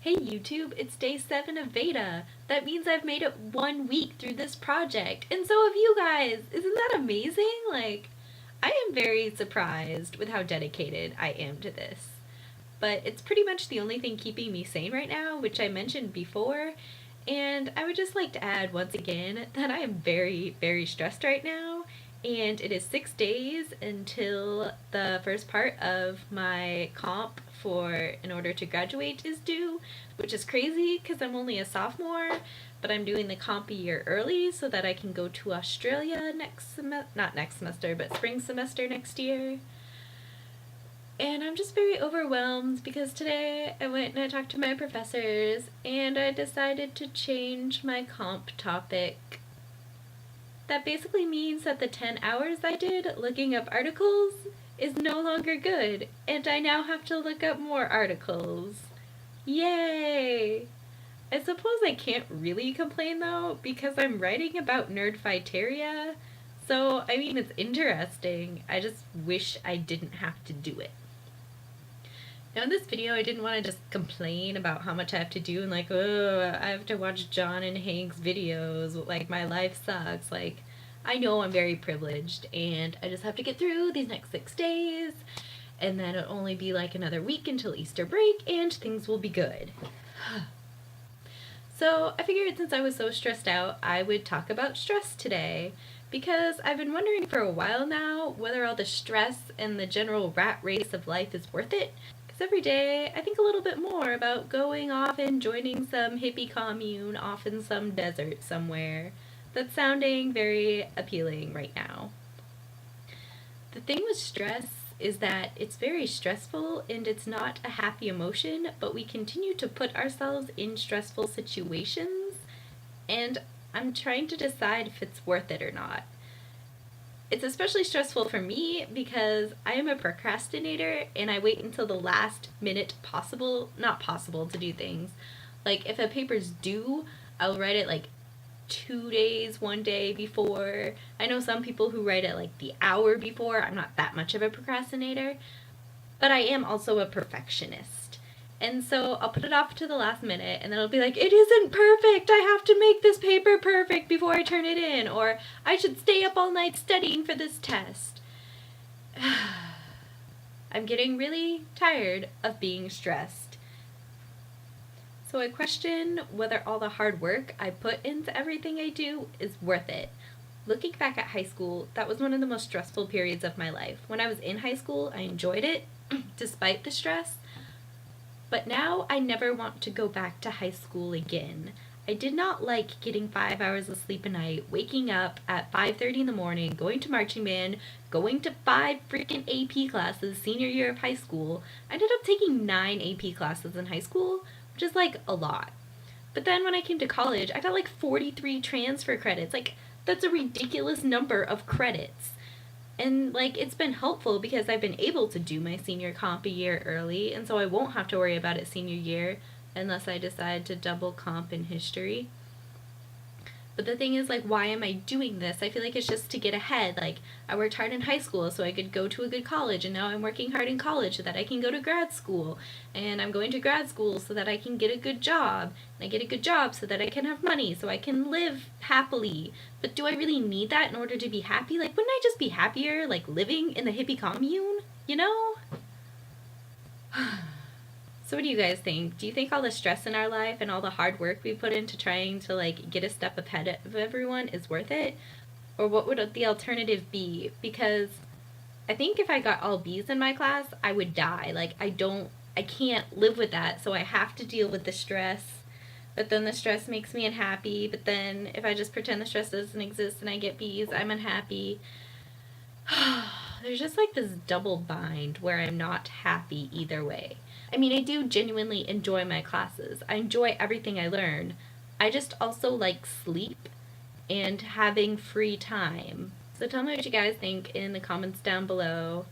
Hey YouTube, it's day 7 of VEDA. That means I've made it 1 week through this project, and so have you guys! Isn't that amazing? I am very surprised with how dedicated I am to this. But it's pretty much the only thing keeping me sane right now, which I mentioned before, and I would just like to add once again that I am very, very stressed right now, and it is 6 days until the first part of my comp in order to graduate is due, which is crazy because I'm only a sophomore, but I'm doing the comp a year early so that I can go to Australia not next semester, but spring semester next year. And I'm just very overwhelmed because today I went and I talked to my professors and I decided to change my comp topic. That basically means that the 10 hours I did looking up articles is no longer good, and I now have to look up more articles. Yay! I suppose I can't really complain though, because I'm writing about Nerdfighteria, so I mean it's interesting, I just wish I didn't have to do it. Now in this video I didn't want to just complain about how much I have to do and oh, I have to watch John and Hank's videos, my life sucks, I know I'm very privileged and I just have to get through these next 6 days and then it'll only be another week until Easter break and things will be good. So I figured since I was so stressed out, I would talk about stress today because I've been wondering for a while now whether all the stress and the general rat race of life is worth it. Because every day I think a little bit more about going off and joining some hippie commune off in some desert somewhere. That's sounding very appealing right now. The thing with stress is that it's very stressful and it's not a happy emotion, but we continue to put ourselves in stressful situations, and I'm trying to decide if it's worth it or not. It's especially stressful for me because I am a procrastinator and I wait until the last minute not possible to do things. If a paper's due, I'll write it 2 days, 1 day before. I know some people who write it the hour before. I'm not that much of a procrastinator, but I am also a perfectionist. And so I'll put it off to the last minute and then it'll be it isn't perfect. I have to make this paper perfect before I turn it in, or I should stay up all night studying for this test. I'm getting really tired of being stressed. So I question whether all the hard work I put into everything I do is worth it. Looking back at high school, that was one of the most stressful periods of my life. When I was in high school, I enjoyed it, despite the stress. But now I never want to go back to high school again. I did not like getting 5 hours of sleep a night, waking up at 5:30 in the morning, going to marching band, going to 5 freaking AP classes senior year of high school. I ended up taking 9 AP classes in high school, which is a lot. But then when I came to college, I got 43 transfer credits. That's a ridiculous number of credits. And it's been helpful because I've been able to do my senior comp a year early, and so I won't have to worry about it senior year unless I decide to double comp in history. But the thing is, why am I doing this? I feel it's just to get ahead. I worked hard in high school so I could go to a good college, and now I'm working hard in college so that I can go to grad school. And I'm going to grad school so that I can get a good job. And I get a good job so that I can have money, so I can live happily. But do I really need that in order to be happy? Wouldn't I just be happier, living in the hippie commune? You know? So what do you guys think? Do you think all the stress in our life and all the hard work we put into trying to get a step ahead of everyone is worth it? Or what would the alternative be? Because I think if I got all B's in my class, I would die. I can't live with that, so I have to deal with the stress. But then the stress makes me unhappy. But then if I just pretend the stress doesn't exist and I get B's, I'm unhappy. There's just this double bind where I'm not happy either way. I mean, I do genuinely enjoy my classes. I enjoy everything I learn. I just also like sleep and having free time. So tell me what you guys think in the comments down below.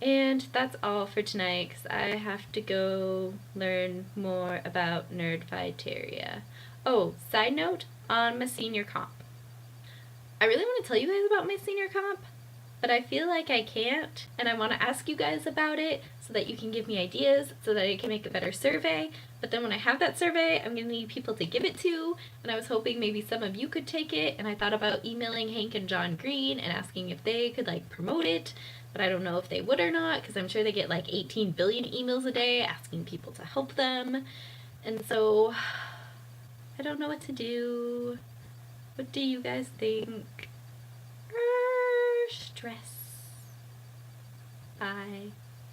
And that's all for tonight because I have to go learn more about Nerdfighteria. Oh, side note on my senior comp. I really want to tell you guys about my senior comp, but I feel like I can't, and I want to ask you guys about it, so that you can give me ideas so that I can make a better survey. But then when I have that survey, I'm going to need people to give it to, and I was hoping maybe some of you could take it, and I thought about emailing Hank and John Green and asking if they could like promote it, but I don't know if they would or not, because I'm sure they get like 18 billion emails a day asking people to help them. And so I don't know what to do. What do you guys think? Stress. Bye.